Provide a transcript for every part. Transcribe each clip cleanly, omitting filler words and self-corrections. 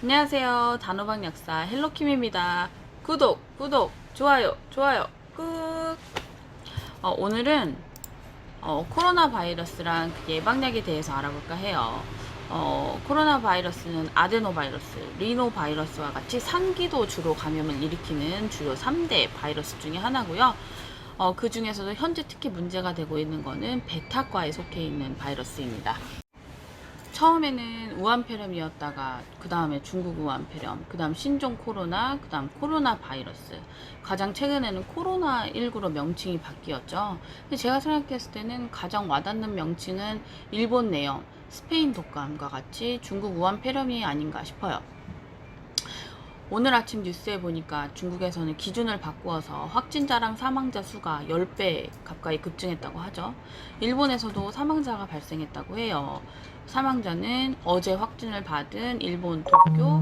안녕하세요. 단호박 약사 헬로킴입니다. 구독, 좋아요, 꾹. 오늘은 코로나 바이러스랑 그 예방약에 대해서 알아볼까 해요. 코로나 바이러스는 아데노바이러스, 리노바이러스와 같이 상기도 주로 감염을 일으키는 주요 3대 바이러스 중에 하나고요. 그 중에서도 현재 특히 문제가 되고 있는 거는 베타과에 속해 있는 바이러스입니다. 처음에는 우한폐렴이었다가 그 다음에 중국 우한폐렴, 그 다음 신종 코로나, 그 다음 코로나 바이러스, 가장 최근에는 코로나19로 명칭이 바뀌었죠. 근데 제가 생각했을 때는 가장 와닿는 명칭은 일본 내염, 스페인 독감과 같이 중국 우한폐렴이 아닌가 싶어요. 오늘 아침 뉴스에 보니까 중국에서는 기준을 바꾸어서 확진자랑 사망자 수가 10배 가까이 급증했다고 하죠. 일본에서도 사망자가 발생했다고 해요. 사망자는 어제 확진을 받은 일본 도쿄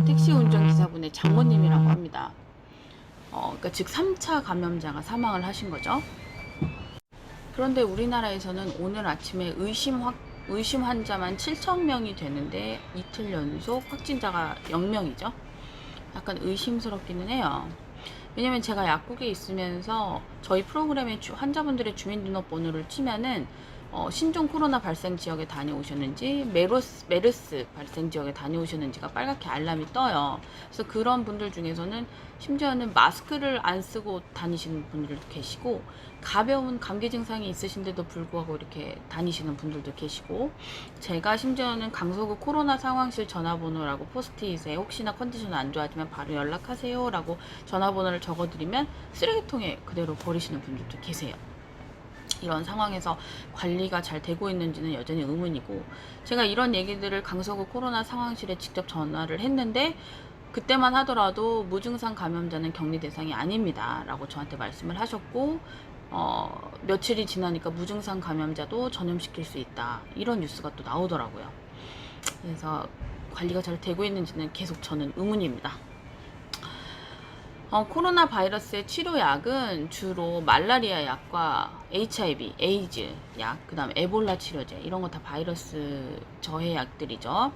택시 운전기사분의 장모님이라고 합니다. 그러니까 즉 3차 감염자가 사망을 하신 거죠. 그런데 우리나라에서는 오늘 아침에 의심 환자만 7,000명이 되는데 이틀 연속 확진자가 0명이죠. 약간 의심스럽기는 해요. 왜냐면 제가 약국에 있으면서 저희 프로그램의 환자분들의 주민등록번호를 치면은 신종 코로나 발생 지역에 다녀오셨는지 메르스 발생 지역에 다녀오셨는지가 빨갛게 알람이 떠요. 그래서 그런 분들 중에서는 심지어는 마스크를 안 쓰고 다니시는 분들도 계시고 가벼운 감기 증상이 있으신데도 불구하고 이렇게 다니시는 분들도 계시고, 제가 심지어는 강서구 코로나 상황실 전화번호라고 포스트잇에 혹시나 컨디션 안 좋아지면 바로 연락하세요 라고 전화번호를 적어드리면 쓰레기통에 그대로 버리시는 분들도 계세요. 이런 상황에서 관리가 잘 되고 있는지는 여전히 의문이고, 제가 이런 얘기들을 강서구 코로나 상황실에 직접 전화를 했는데 그때만 하더라도 무증상 감염자는 격리 대상이 아닙니다 라고 저한테 말씀을 하셨고, 며칠이 지나니까 무증상 감염자도 전염시킬 수 있다 이런 뉴스가 또 나오더라고요. 그래서 관리가 잘 되고 있는지는 계속 저는 의문입니다. 코로나 바이러스의 치료약은 주로 말라리아 약과 HIV, 에이즈 약, 그 다음 에볼라 치료제, 이런 거 다 바이러스 저해 약들이죠.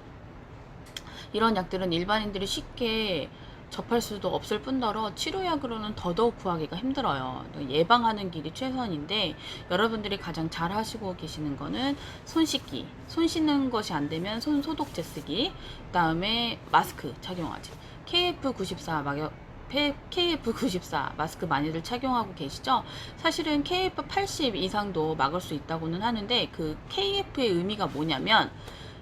이런 약들은 일반인들이 쉽게 접할 수도 없을 뿐더러 치료약으로는 더더욱 구하기가 힘들어요. 예방하는 길이 최선인데, 여러분들이 가장 잘 하시고 계시는 거는 손 씻기, 손 씻는 것이 안 되면 손 소독제 쓰기, 그 다음에 마스크 착용하지. KF94 마스크 많이들 착용하고 계시죠? 사실은 KF80 이상도 막을 수 있다고는 하는데, 그 KF의 의미가 뭐냐면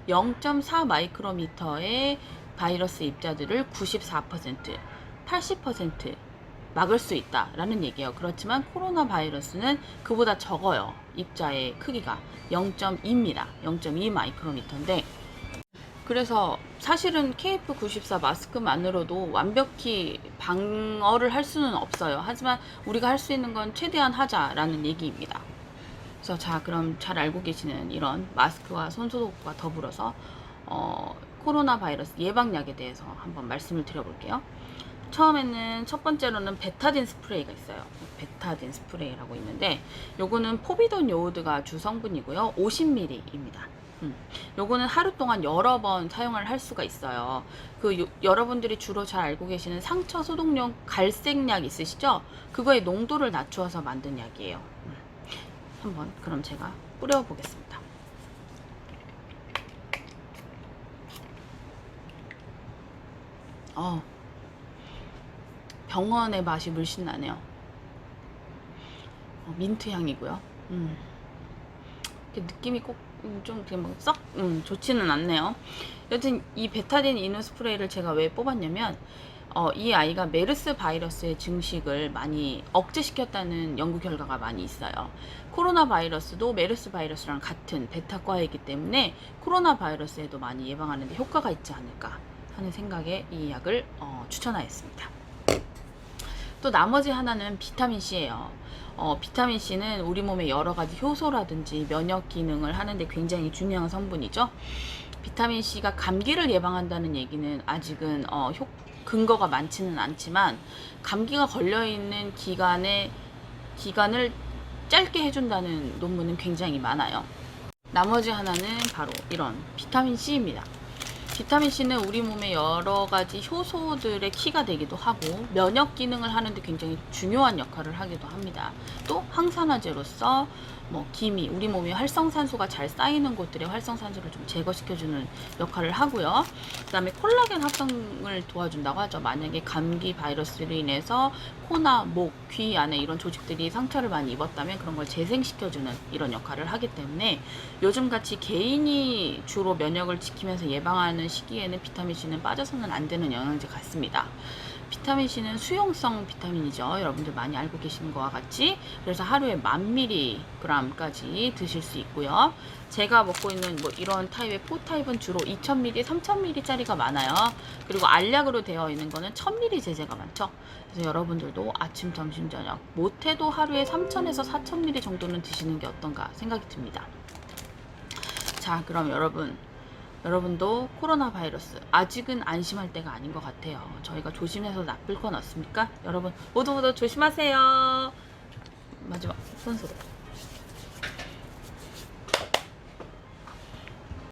0.4 마이크로미터의 바이러스 입자들을 94%, 80% 막을 수 있다라는 얘기예요. 그렇지만 코로나 바이러스는 그보다 적어요. 입자의 크기가 0.2입니다. 0.2 마이크로미터인데, 그래서 사실은 KF94 마스크만으로도 완벽히 방어를 할 수는 없어요. 하지만 우리가 할 수 있는 건 최대한 하자라는 얘기입니다. 그래서 자, 그럼 잘 알고 계시는 이런 마스크와 손소독과 더불어서 코로나 바이러스 예방약에 대해서 한번 말씀을 드려볼게요. 처음에는 첫 번째로는 베타딘 스프레이가 있어요. 베타딘 스프레이라고 있는데, 요거는 포비돈 요오드가 주 성분이고요. 50ml입니다. 요거는 하루 동안 여러 번 사용을 할 수가 있어요. 여러분들이 주로 잘 알고 계시는 상처 소독용 갈색약 있으시죠? 그거의 농도를 낮추어서 만든 약이에요. 한번 그럼 제가 뿌려보겠습니다. 병원의 맛이 물씬 나네요. 민트 향이고요. 느낌이 꼭 좀 썩 좋지는 않네요. 여튼 이 베타딘 이노 스프레이를 제가 왜 뽑았냐면, 이 아이가 메르스 바이러스의 증식을 많이 억제시켰다는 연구 결과가 많이 있어요. 코로나 바이러스도 메르스 바이러스랑 같은 베타과이기 때문에 코로나 바이러스에도 많이 예방하는 데 효과가 있지 않을까 하는 생각에 이 약을 추천하였습니다. 또 나머지 하나는 비타민C예요. 비타민C는 우리 몸의 여러 가지 효소라든지 면역 기능을 하는데 굉장히 중요한 성분이죠. 비타민C가 감기를 예방한다는 얘기는 아직은 근거가 많지는 않지만, 감기가 걸려있는 기간을 짧게 해준다는 논문은 굉장히 많아요. 나머지 하나는 바로 이런 비타민C입니다. 비타민C는 우리 몸의 여러 가지 효소들의 키가 되기도 하고 면역 기능을 하는데 굉장히 중요한 역할을 하기도 합니다. 또 항산화제로서 기미, 우리 몸에 활성산소가 잘 쌓이는 곳들의 활성산소를 좀 제거시켜주는 역할을 하고요. 그 다음에 콜라겐 합성을 도와준다고 하죠. 만약에 감기 바이러스로 인해서 코나 목, 귀 안에 이런 조직들이 상처를 많이 입었다면 그런 걸 재생시켜주는 이런 역할을 하기 때문에 요즘같이 개인이 주로 면역을 지키면서 예방하는 시기에는 비타민C는 빠져서는 안 되는 영양제 같습니다. 비타민C는 수용성 비타민이죠. 여러분들 많이 알고 계시는 것과 같이. 그래서 하루에 1000mg까지 드실 수 있고요. 제가 먹고 있는 이런 타입의 포타입은 주로 2000mg, 3000mg 짜리가 많아요. 그리고 알약으로 되어 있는 거는 1000mg 제제가 많죠. 그래서 여러분들도 아침, 점심, 저녁 못해도 하루에 3000에서 4000mg 정도는 드시는 게 어떤가 생각이 듭니다. 자, 그럼 여러분도 코로나 바이러스 아직은 안심할 때가 아닌 것 같아요. 저희가 조심해서 나쁠 건 없습니까? 여러분 모두 조심하세요. 마지막 손소독.